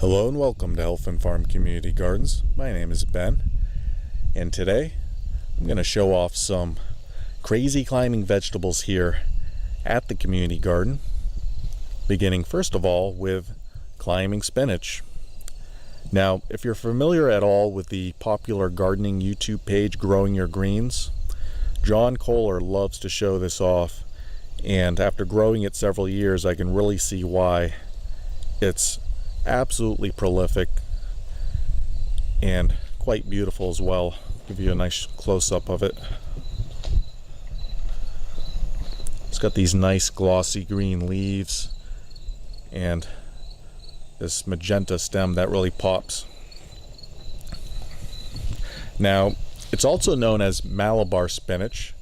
Hello and welcome to Helfand Farm Community Gardens. My name is Ben, and today I'm going to show off some crazy climbing vegetables here at the community garden, beginning first of all with climbing spinach. Now, if you're familiar at all with the popular gardening YouTube page Growing Your Greens, John Kohler loves to show this off, and after growing it several years I can really see why. It's absolutely prolific and quite beautiful as well. Give you a nice close-up of it. It's got these nice glossy green leaves and this magenta stem that really pops. Now, it's also known as Malabar spinach,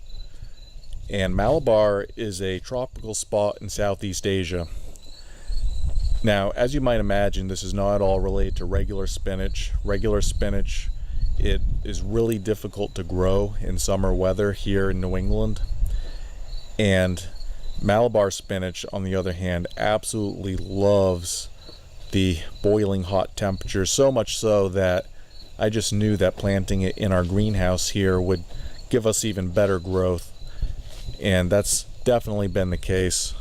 and Malabar is a tropical spot in Southeast Asia. Now, as you might imagine, this is not at all related to regular spinach. Regular spinach, it is really difficult to grow in summer weather here in New England. And Malabar spinach, on the other hand, absolutely loves the boiling hot temperatures, so much so that I just knew that planting it in our greenhouse here would give us even better growth. And that's definitely been the case.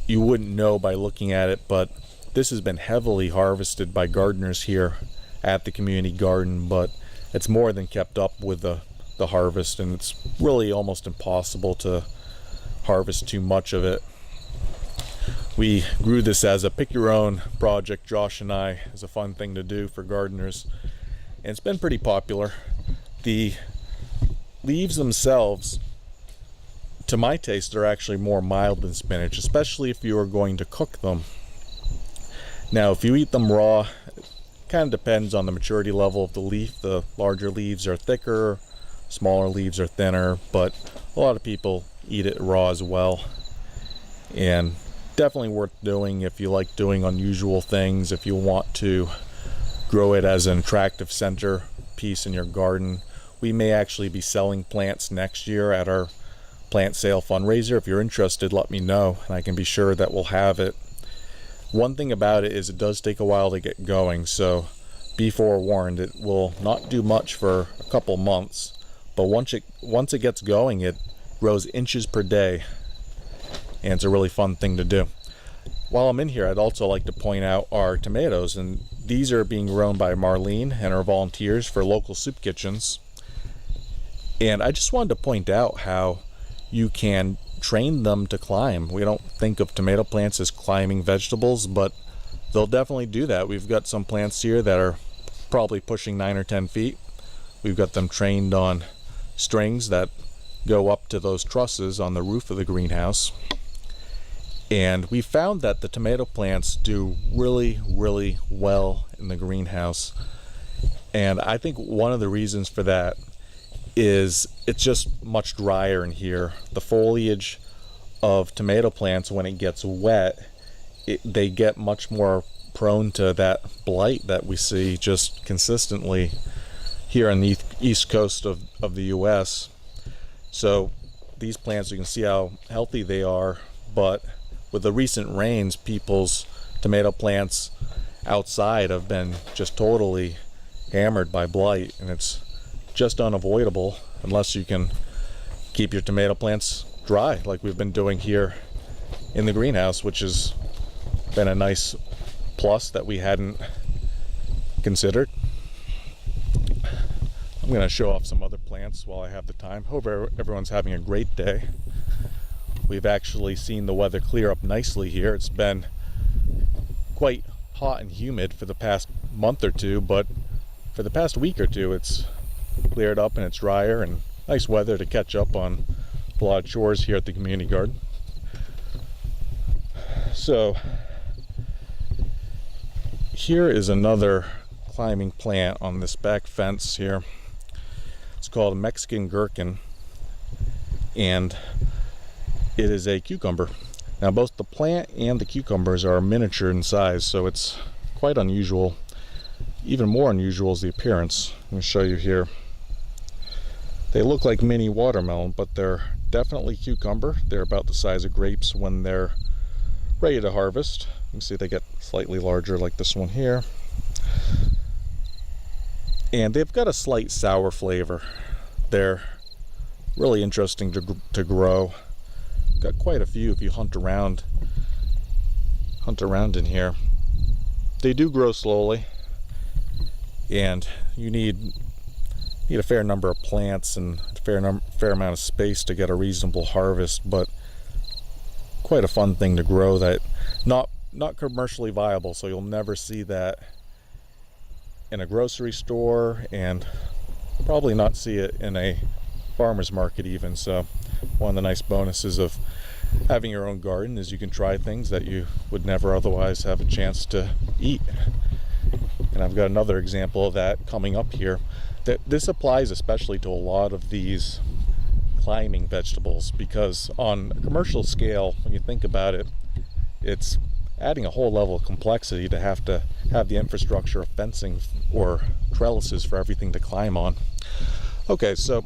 You wouldn't know by looking at it, but this has been heavily harvested by gardeners here at the community garden, but it's more than kept up with the harvest, and it's really almost impossible to harvest too much of it. We grew this as a pick your own project, Josh and I, as a fun thing to do for gardeners, and it's been pretty popular. The leaves themselves, to my taste, are actually more mild than spinach, especially if you are going to cook them. Now, if you eat them raw, it kind of depends on the maturity level of the leaf. The larger leaves are thicker, smaller leaves are thinner, but a lot of people eat it raw as well. And definitely worth doing if you like doing unusual things, if you want to grow it as an attractive center piece in your garden. We may actually be selling plants next year at our plant sale fundraiser. If you're interested, let me know and I can be sure that we'll have it. One thing about it is it does take a while to get going, so be forewarned. It will not do much for a couple months, but once it gets going, it grows inches per day, and it's a really fun thing to do. While I'm in here, I'd also like to point out our tomatoes, and these are being grown by Marlene and our volunteers for local soup kitchens. And I just wanted to point out how you can train them to climb. We don't think of tomato plants as climbing vegetables, but they'll definitely do that. We've got some plants here that are probably pushing 9 or 10 feet. We've got them trained on strings that go up to those trusses on the roof of the greenhouse. And we found that the tomato plants do really, really well in the greenhouse. And I think one of the reasons for that is it's just much drier in here. The foliage of tomato plants, when it gets wet, they get much more prone to that blight that we see just consistently here on the east coast of the US. So these plants, you can see how healthy they are, but with the recent rains, people's tomato plants outside have been just totally hammered by blight, and it's just unavoidable unless you can keep your tomato plants dry like we've been doing here in the greenhouse, which has been a nice plus that we hadn't considered. I'm going to show off some other plants while I have the time. Hope everyone's having a great day. We've actually seen the weather clear up nicely here. It's been quite hot and humid for the past month or two, but for the past week or two it's cleared up and it's drier, and nice weather to catch up on a lot of chores here at the community garden. So here is another climbing plant on this back fence here. It's called a Mexican gherkin, and it is a cucumber. Now both the plant and the cucumbers are miniature in size, so it's quite unusual. Even more unusual is the appearance. I'm going to show you here. They look like mini watermelon, but they're definitely cucumber. They're about the size of grapes when they're ready to harvest. can see they get slightly larger like this one here. And they've got a slight sour flavor. They're really interesting to grow. Got quite a few if you hunt around in here. They do grow slowly, and you need a fair number of plants and a fair amount of space to get a reasonable harvest, but quite a fun thing to grow. That not commercially viable, so you'll never see that in a grocery store, and probably not see it in a farmer's market even. So one of the nice bonuses of having your own garden is you can try things that you would never otherwise have a chance to eat. And I've got another example of that coming up here. This applies especially to a lot of these climbing vegetables, because on a commercial scale, when you think about it, it's adding a whole level of complexity to have the infrastructure of fencing or trellises for everything to climb on. Okay, so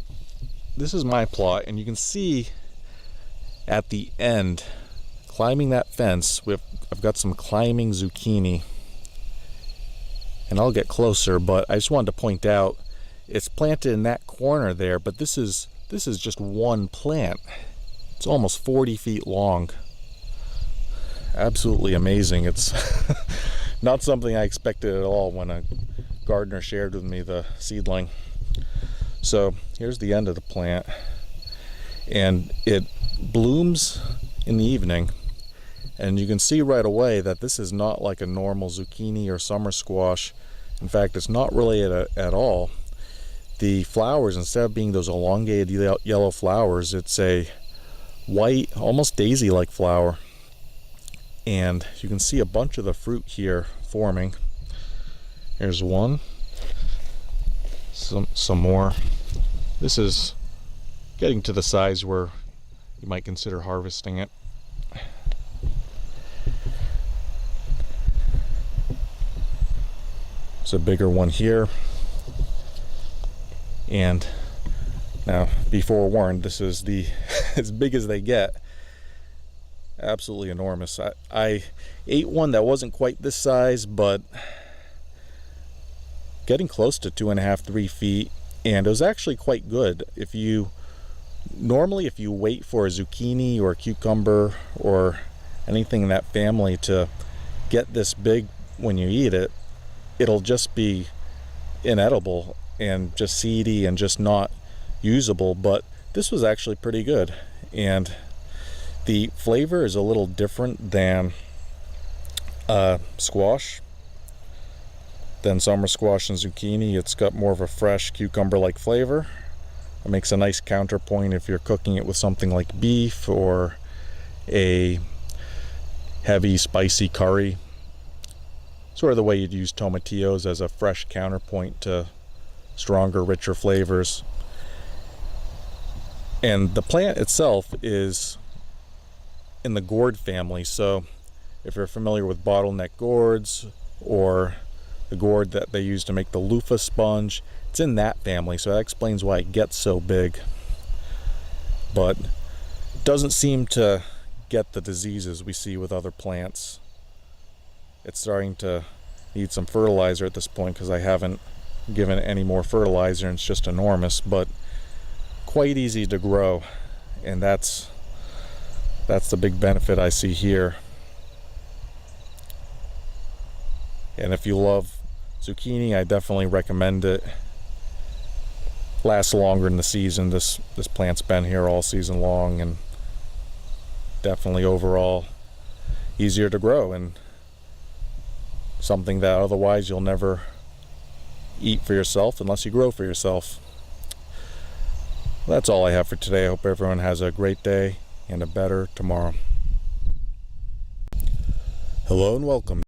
this is my plot, and you can see at the end, climbing that fence, I've got some climbing zucchini, and I'll get closer, but I just wanted to point out it's planted in that corner there, but this is just one plant. It's almost 40 feet long. Absolutely amazing. It's not something I expected at all when a gardener shared with me the seedling. So here's the end of the plant, and it blooms in the evening, and you can see right away that this is not like a normal zucchini or summer squash. In fact, it's not related at all. The flowers, instead of being those elongated yellow flowers, it's a white, almost daisy-like flower. And you can see a bunch of the fruit here forming. Here's one. Some more. This is getting to the size where you might consider harvesting it. There's a bigger one here. And now, be forewarned, this is the as big as they get. Absolutely enormous. I ate one that wasn't quite this size, but getting close to 2.5, 3 feet, and it was actually quite good. Normally if you wait for a zucchini or a cucumber or anything in that family to get this big when you eat it, it'll just be inedible and just seedy and just not usable. But this was actually pretty good, and the flavor is a little different than squash, than summer squash and zucchini. It's got more of a fresh cucumber-like flavor. It makes a nice counterpoint if you're cooking it with something like beef or a heavy spicy curry. Sort of the way you'd use tomatillos as a fresh counterpoint to stronger, richer flavors. And the plant itself is in the gourd family, so if you're familiar with bottleneck gourds or the gourd that they use to make the loofah sponge, it's in that family, so that explains why it gets so big. But it doesn't seem to get the diseases we see with other plants. It's starting to need some fertilizer at this point because I haven't given it any more fertilizer, and it's just enormous, but quite easy to grow, and that's the big benefit I see here. And if you love zucchini, I definitely recommend it. Lasts longer in the season. This plant's been here all season long, and definitely overall easier to grow, and something that otherwise you'll never eat for yourself unless you grow for yourself. That's all I have for today. I hope everyone has a great day and a better tomorrow. Hello and welcome.